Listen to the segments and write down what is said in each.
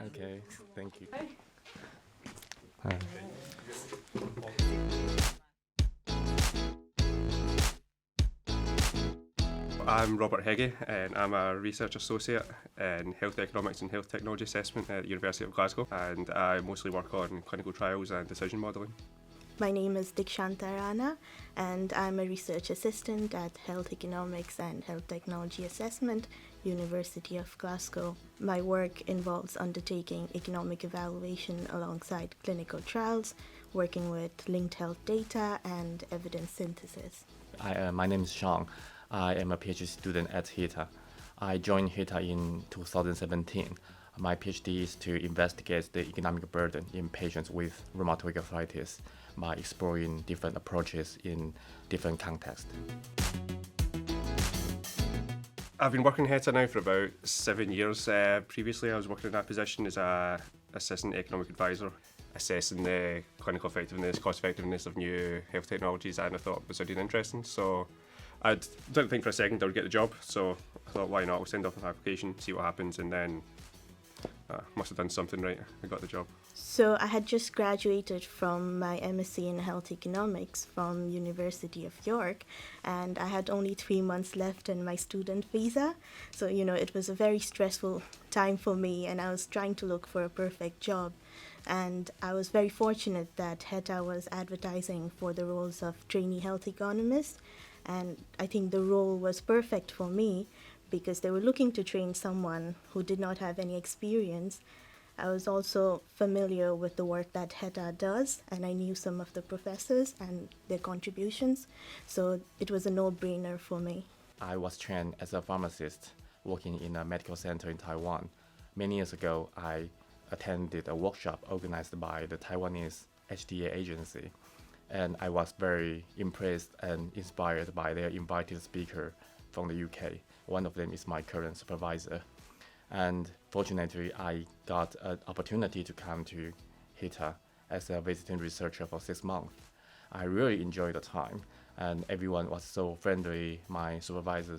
Okay, thank you. I'm Robert Heggie, and I'm a research associate in health economics and health technology assessment at the University of Glasgow, and I mostly work on clinical trials and decision modelling. My name is Dikshanta Rana, and I'm a research assistant at Health Economics and Health Technology Assessment, University of Glasgow. My work involves undertaking economic evaluation alongside clinical trials, working with linked health data and evidence synthesis. My name is Sean. I am a PhD student at HEHTA. I joined HEHTA in 2017. My PhD is to investigate the economic burden in patients with rheumatoid arthritis by exploring different approaches in different contexts. I've been working HEHTA now for about 7 years. Previously, I was working in that position as an assistant economic advisor, assessing the clinical effectiveness, cost effectiveness of new health technologies, and I thought it was really interesting. So I didn't think for a second I would get the job, so I thought, why not? We'll send off an application, see what happens, and then must have done something right. I got the job. So I had just graduated from my MSc in Health Economics from University of York, and I had only 3 months left in my student visa. So, it was a very stressful time for me, and I was trying to look for a perfect job. And I was very fortunate that HEHTA was advertising for the roles of trainee health economist, and I think the role was perfect for me because they were looking to train someone who did not have any experience. I was also familiar with the work that HEHTA does, and I knew some of the professors and their contributions, so it was a no-brainer for me. I was trained as a pharmacist working in a medical center in Taiwan. Many years ago, I attended a workshop organized by the Taiwanese HTA agency, and I was very impressed and inspired by their invited speaker from the UK. One of them is my current supervisor. And fortunately, I got an opportunity to come to HEHTA as a visiting researcher for 6 months. I really enjoyed the time, and everyone was so friendly. My supervisor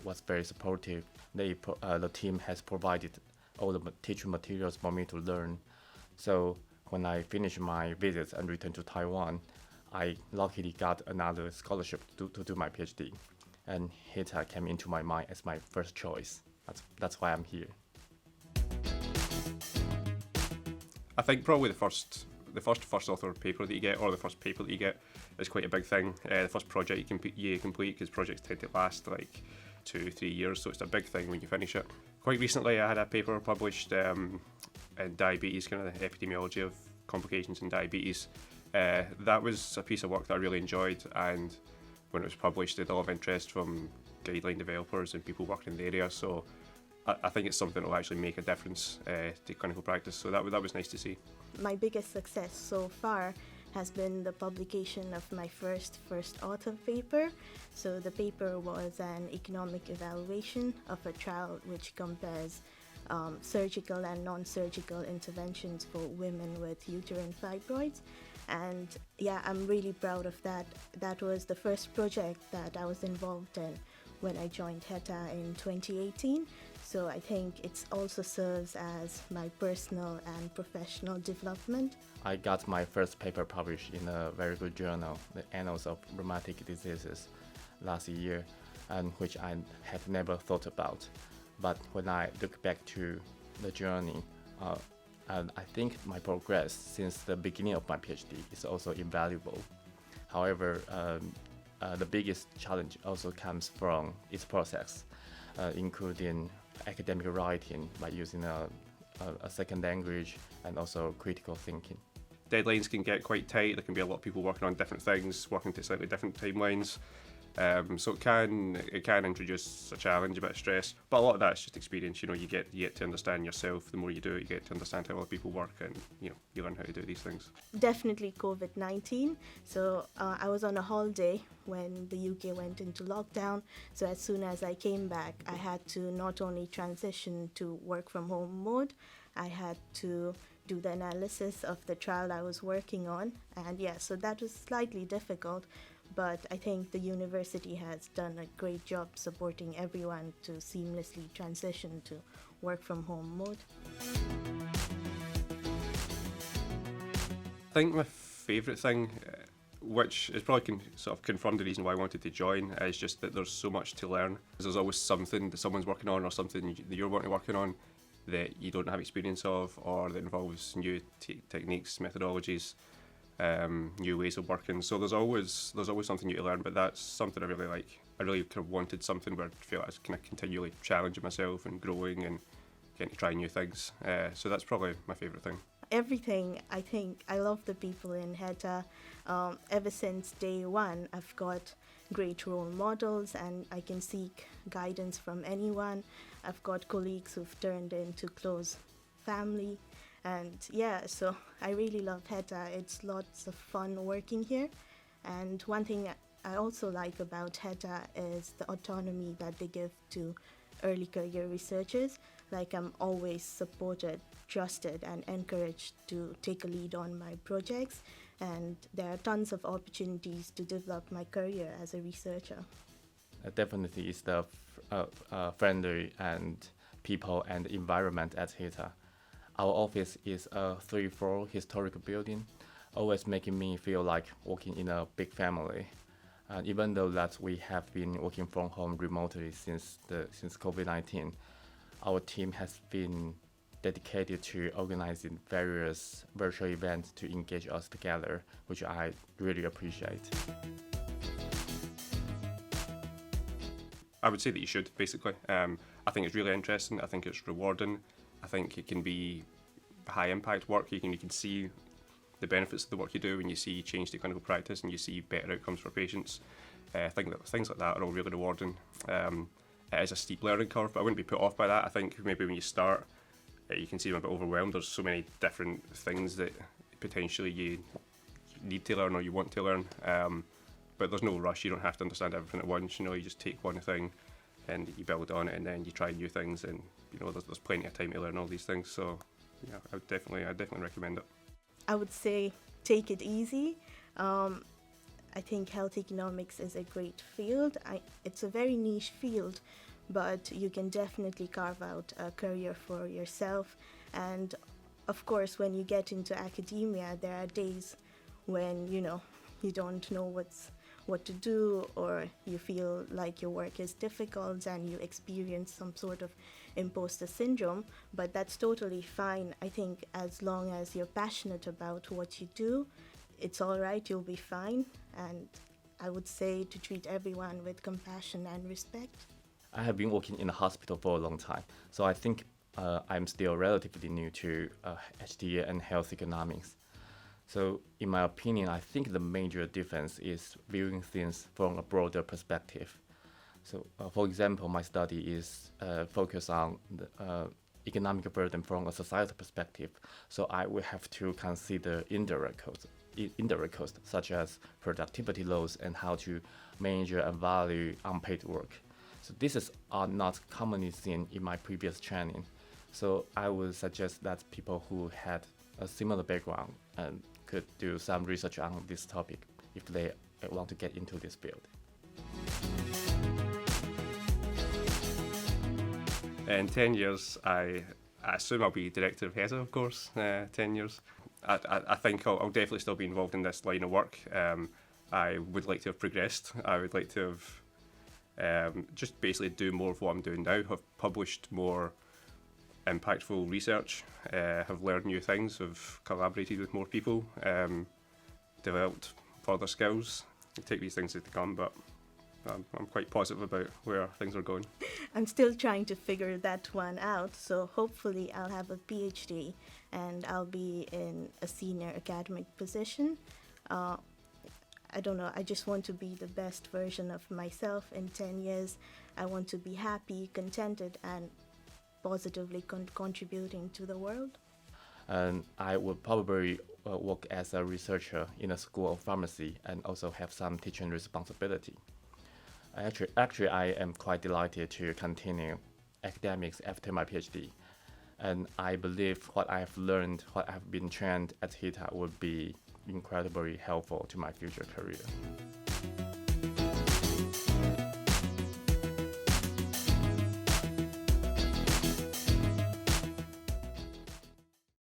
was very supportive. The team has provided all the teaching materials for me to learn. So when I finished my visits and returned to Taiwan, I luckily got another scholarship to do my PhD. And HEHTA came into my mind as my first choice. That's why I'm here. I think probably the first author paper that you get, or the first paper that you get, is quite a big thing. The first project you complete, because projects tend to last like 2-3 years, so it's a big thing when you finish it. Quite recently, I had a paper published in diabetes, kind of the epidemiology of complications in diabetes. That was a piece of work that I really enjoyed, and when it was published, there was a lot of interest from guideline developers and people working in the area. So I think it's something that will actually make a difference to clinical practice. So that was nice to see. My biggest success so far has been the publication of my first author paper. So the paper was an economic evaluation of a trial which compares surgical and non-surgical interventions for women with uterine fibroids. And yeah, I'm really proud of that. That was the first project that I was involved in when I joined HEHTA in 2018. So I think it also serves as my personal and professional development. I got my first paper published in a very good journal, the Annals of Rheumatic Diseases, last year, and which I had never thought about. But when I look back to the journey, and I think my progress since the beginning of my PhD is also invaluable. However, the biggest challenge also comes from its process, including academic writing by using a second language and also critical thinking. Deadlines can get quite tight. There can be a lot of people working on different things, working to slightly different timelines. So it can introduce a challenge, a bit of stress, but a lot of that's just experience. You get to understand yourself. The more you do it, you get to understand how other people work, and you learn how to do these things. Definitely COVID-19. So I was on a holiday when the UK went into lockdown. So as soon as I came back, I had to not only transition to work from home mode, I had to do the analysis of the trial I was working on, and yeah, so that was slightly difficult. but I think the university has done a great job supporting everyone to seamlessly transition to work from home mode. I think my favourite thing, which is probably sort of confirmed the reason why I wanted to join, is just that there's so much to learn. There's always something that someone's working on or something that you're working on that you don't have experience of, or that involves new techniques, methodologies, new ways of working. So there's always something new to learn, but that's something I really like. I really kind of wanted something where I feel like I was kind of continually challenging myself and growing and getting to try new things. So that's probably my favourite thing. Everything, I think, I love the people in HEHTA. Ever since day one, I've got great role models and I can seek guidance from anyone. I've got colleagues who've turned into close family. And yeah, so I really love HEHTA. It's lots of fun working here. And one thing I also like about HEHTA is the autonomy that they give to early career researchers. Like, I'm always supported, trusted, and encouraged to take a lead on my projects. And there are tons of opportunities to develop my career as a researcher. Definitely is the friendly and people and environment at HEHTA. Our office is a 3-floor historic building, always making me feel like working in a big family. And even though that we have been working from home remotely since COVID-19, our team has been dedicated to organizing various virtual events to engage us together, which I really appreciate. I would say that you should, basically. I think it's really interesting. I think it's rewarding. I think it can be high impact work. You can see the benefits of the work you do when you see change to clinical practice and you see better outcomes for patients. I think that things like that are all really rewarding. It is a steep learning curve, but I wouldn't be put off by that. I think maybe when you start, you can seem a bit overwhelmed. There's so many different things that potentially you need to learn or you want to learn. But there's no rush. You don't have to understand everything at once. You just take one thing and you build on it, and then you try new things. And there's plenty of time to learn all these things. So yeah, I definitely recommend it. I would say take it easy. I think health economics is a great field. It's a very niche field, but you can definitely carve out a career for yourself. And of course, when you get into academia, there are days when you don't know what to do, or you feel like your work is difficult and you experience some sort of imposter syndrome, but that's totally fine. I think as long as you're passionate about what you do, it's all right, you'll be fine. And I would say to treat everyone with compassion and respect. I have been working in a hospital for a long time, so I think I'm still relatively new to HTA and health economics. So in my opinion, I think the major difference is viewing things from a broader perspective. So for example, my study is focused on the economic burden from a societal perspective. So I will have to consider indirect costs such as productivity loss and how to measure and value unpaid work. So this is not commonly seen in my previous training. So I would suggest that people who had a similar background and could do some research on this topic if they want to get into this field. In 10 years, I assume I'll be director of HEHTA, of course, 10 years. I think I'll definitely still be involved in this line of work. I would like to have progressed. I would like to have just basically do more of what I'm doing now, have published more impactful research, have learned new things, have collaborated with more people, developed further skills. Take these things as they come, but I'm quite positive about where things are going. I'm still trying to figure that one out, so hopefully I'll have a PhD and I'll be in a senior academic position. I don't know, I just want to be the best version of myself in 10 years. I want to be happy, contented, and positively contributing to the world. And I would probably work as a researcher in a school of pharmacy and also have some teaching responsibility. Actually, I am quite delighted to continue academics after my PhD. And I believe what I have learned, what I have been trained at HEHTA would be incredibly helpful to my future career.